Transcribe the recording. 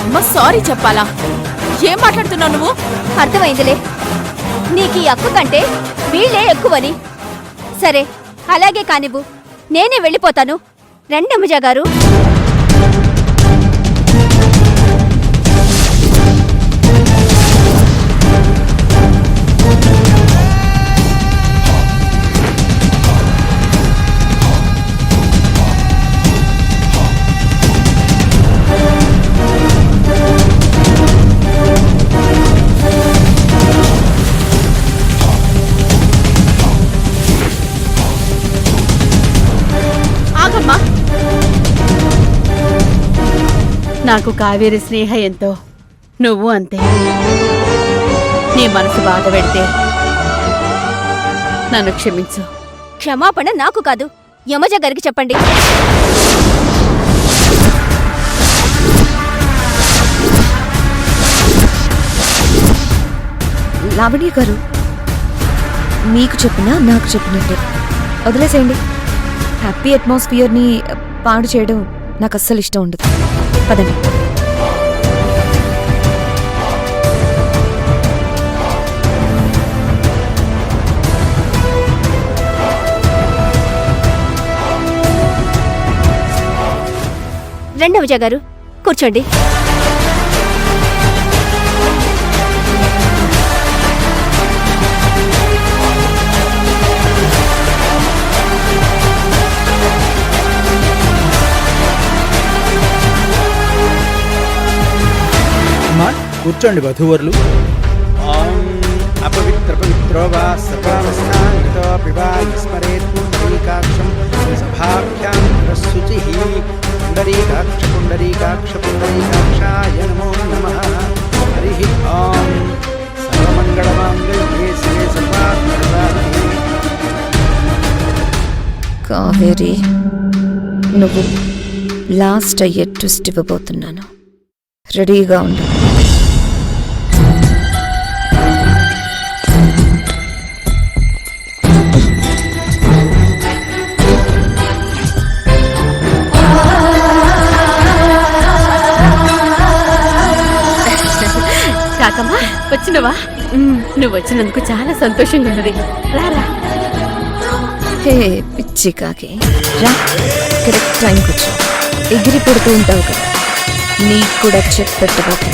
అమ్మ సారీ చెప్పాలా? ఏం మాట్లాడుతున్నావు నువ్వు? అర్థమైందిలే, నీకు ఈ అక్క కంటే వీళ్ళే ఎక్కువని. సరే అలాగే కానివ్వు, నేనే వెళ్ళిపోతాను. రండి అమ్మజా గారు. నాకు కావేరి స్నేహ ఎంతో, నువ్వు అంతే. నీ మనసు బాధ పెడితే నన్ను క్షమించు. క్షమాపణ నాకు కాదు, యమజ గారికి చెప్పండి. లావణ్య గారు, మీకు చెప్పినా నాకు చెప్పినట్టే వదిలేసేయండి. హ్యాపీ అట్మాస్ఫియర్ని పాడు చేయడం నాకు అస్సలు ఇష్టం ఉండదు. పదండి. రండి అమ్మజా గారు, కూర్చోండి. కూర్చోండి వధూవరులు. అపవిత్ర పవిత్రో వా సర్వావస్థాంగతో పిబాయ స్మరేత్ పుండరీకాక్షం సభాభ్యాం శుచిః. పుండరీకాక్ష పుండరీకాక్ష పుండరీకాక్షాయ నమో నమః. హరి ఓం. సర్వమంగళమాంగళ్యే శివే సర్వార్థసాధకే. కావేరి, నువ్వు లాస్ట్ అయ్యే ట్విస్ట్ ఇవ్వబోతున్నాను. రెడీగా ఉండు. కాకమ్మా, వచ్చినవా? నువ్వు వచ్చినందుకు చాలా సంతోషంగా ఉన్నది. రారా. హే పిచ్చి కాకి, రా. కరెక్ట్ టైంకి వచ్చా. ఎగిరి పడుతూ ఉంటావు కదా, నీకు కూడా చెక్ పెట్టబోతు.